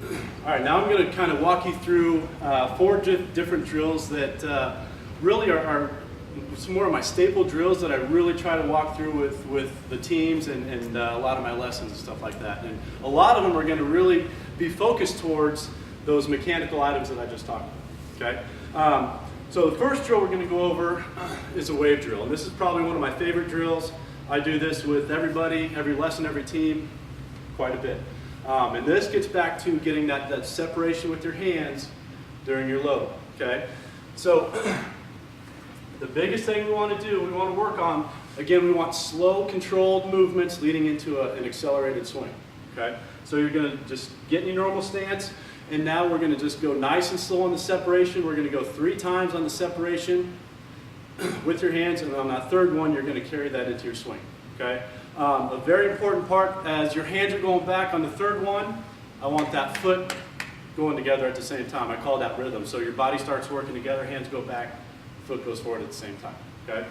All right, now I'm going to kind of walk you through four different drills that really are some more of my staple drills that I really try to walk through with the teams and a lot of my lessons and stuff like that. And a lot of them are going to really be focused towards those mechanical items that I just talked about. Okay. So the first drill we're going to go over is a wave drill, and this is probably one of my favorite drills. I do this with everybody, every lesson, every team, quite a bit. And this gets back to getting that separation with your hands during your load. Okay. So the biggest thing we want to do, we want to work on, again, we want slow, controlled movements leading into an accelerated swing. Okay? So you're going to just get in your normal stance, and now we're going to just go nice and slow on the separation. We're going to go 3 times on the separation with your hands, and on that third one, you're going to carry that into your swing. Okay? A very important part, as your hands are going back on the third one, I want that foot going together at the same time. I call that rhythm. So your body starts working together, hands go back, foot goes forward at the same time. Okay.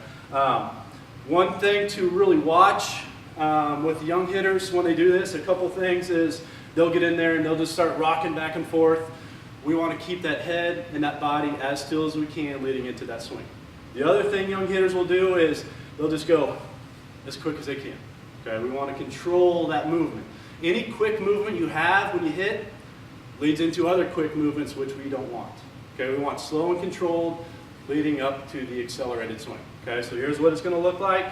One thing to really watch with young hitters when they do this, a couple things is they'll get in there and they'll just start rocking back and forth. We want to keep that head and that body as still as we can leading into that swing. The other thing young hitters will do is they'll just go as quick as they can. Okay. We want to control that movement. Any quick movement you have when you hit leads into other quick movements which we don't want. Okay. We want slow and controlled leading up to the accelerated swing. Okay, so here's what it's going to look like.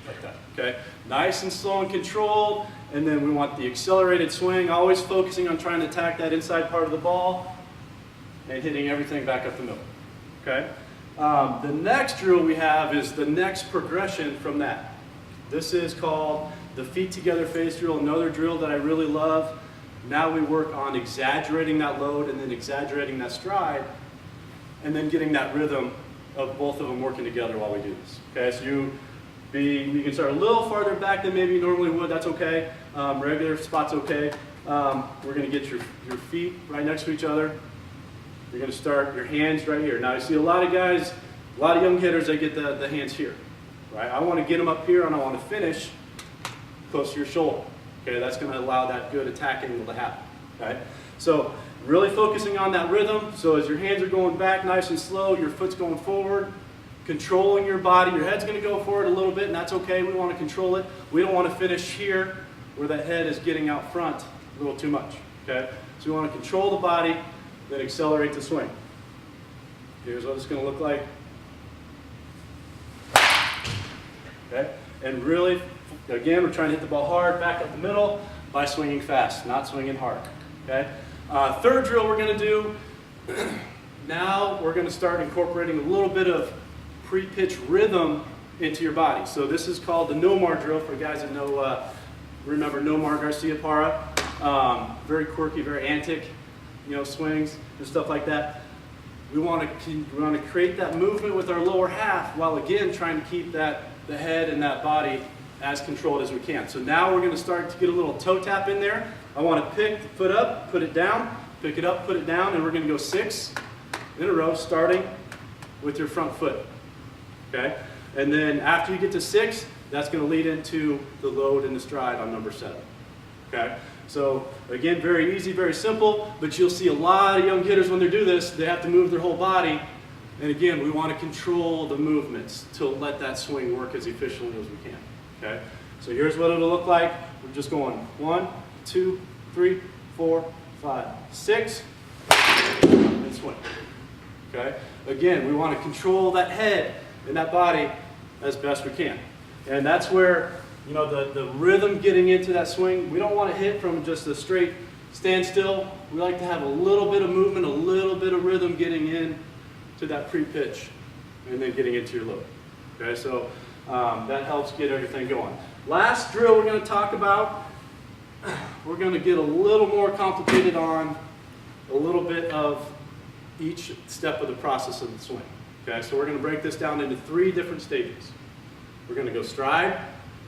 Like that. Okay, nice and slow and controlled, and then we want the accelerated swing, always focusing on trying to attack that inside part of the ball and hitting everything back up the middle. Okay, the next drill we have is the next progression from that. This is called the feet together phase drill, another drill that I really love. Now we work on exaggerating that load and then exaggerating that stride and then getting that rhythm of both of them working together while we do this. Okay, so you can start a little farther back than maybe you normally would, that's okay. Regular spot's okay. We're going to get your feet right next to each other. You're going to start your hands right here. Now I see a lot of guys, a lot of young hitters, they get the hands here. Right? I want to get them up here and I want to finish close to your shoulder. Okay, that's going to allow that good attack angle to happen. Okay, so really focusing on that rhythm. So as your hands are going back nice and slow, your foot's going forward, controlling your body. Your head's going to go forward a little bit, and that's okay. We want to control it. We don't want to finish here where the head is getting out front a little too much. Okay, so we want to control the body, then accelerate the swing. Here's what it's going to look like. Okay, and really, again, we're trying to hit the ball hard, back up the middle by swinging fast, not swinging hard. Okay. Third drill we're going to do, now we're going to start incorporating a little bit of pre-pitch rhythm into your body. So this is called the Nomar drill for guys that know, remember Nomar Garcia-Parra. Very quirky, very antic, swings and stuff like that. We want to create that movement with our lower half while again trying to keep the head and that body as controlled as we can. So now we're going to start to get a little toe tap in there. I want to pick the foot up, put it down, pick it up, put it down, and we're going to go 6 in a row starting with your front foot. Okay? And then after you get to 6, that's going to lead into the load and the stride on number 7. Okay? So again, very easy, very simple, but you'll see a lot of young hitters when they do this, they have to move their whole body. And again, we want to control the movements to let that swing work as efficiently as we can. Okay? So here's what it'll look like. We're just going 1, 2, 3, 4, 5, 6, and swing. Okay? Again, we want to control that head and that body as best we can. And that's where, the rhythm getting into that swing, we don't want to hit from just a straight standstill. We like to have a little bit of movement, a little bit of rhythm getting in to that pre-pitch and then getting into your load. Okay, so that helps get everything going. Last drill we're going to talk about, we're going to get a little more complicated on a little bit of each step of the process of the swing. Okay, so we're going to break this down into 3 different stages. We're going to go stride,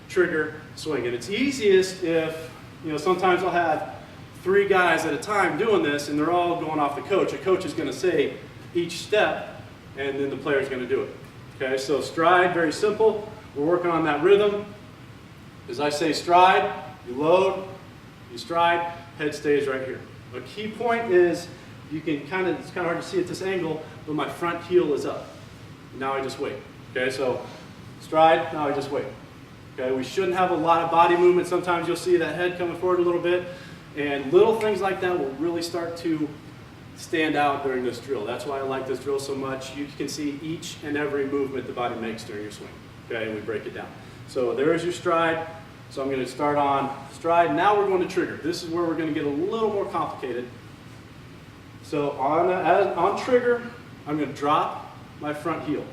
trigger, swing. And it's easiest if, sometimes I'll have 3 guys at a time doing this and they're all going off the coach. A coach is going to say each step and then the player's going to do it. Okay, so stride, very simple. We're working on that rhythm. As I say stride, you load, you stride, head stays right here. A key point is, you can it's kind of hard to see at this angle, but my front heel is up. Now I just wait. Okay, so stride, now I just wait. Okay, we shouldn't have a lot of body movement. Sometimes you'll see that head coming forward a little bit, and little things like that will really start to stand out during this drill. That's why I like this drill so much. You can see each and every movement the body makes during your swing. Okay, and we break it down. So there is your stride. So I'm going to start on stride. Now we're going to trigger. This is where we're going to get a little more complicated. So on trigger, I'm going to drop my front heel.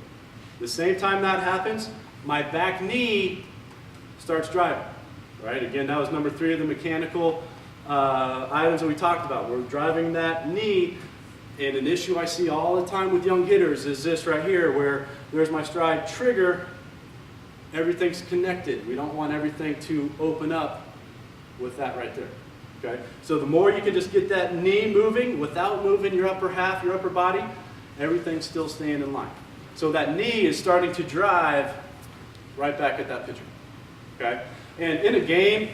The same time that happens, my back knee starts driving. Right? Again, that was number 3 of the mechanical items that we talked about. We're driving that knee, and an issue I see all the time with young hitters is this right here, where there's my stride trigger. Everything's connected. We don't want everything to open up with that right there. Okay? So the more you can just get that knee moving without moving your upper half, your upper body, everything's still staying in line. So that knee is starting to drive right back at that pitcher. Okay? And in a game,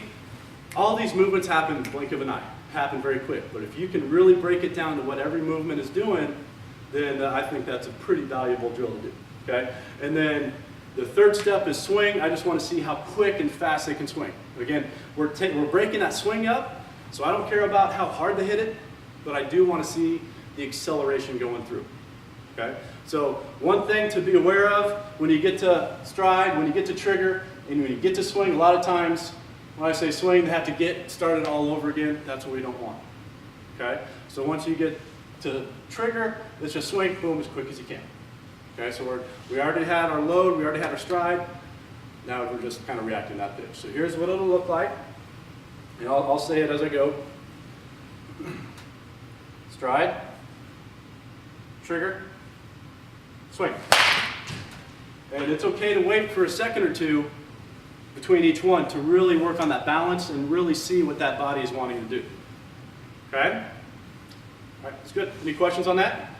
all these movements happen in the blink of an eye, happen very quick. But if you can really break it down to what every movement is doing, then I think that's a pretty valuable drill to do. Okay? And then the third step is swing. I just want to see how quick and fast they can swing. Again, we're breaking that swing up, so I don't care about how hard they hit it, but I do want to see the acceleration going through. Okay? So one thing to be aware of when you get to stride, when you get to trigger, and when you get to swing, a lot of times when I say swing, they have to get started all over again. That's what we don't want. Okay? So once you get to trigger, let's just swing, boom, as quick as you can. Okay, so we already had our load, we already had our stride. Now we're just kind of reacting to that pitch. So here's what it'll look like. And I'll say it as I go. Stride, trigger, swing. And it's okay to wait for a second or two between each one to really work on that balance and really see what that body is wanting to do. Okay? All right, that's good. Any questions on that?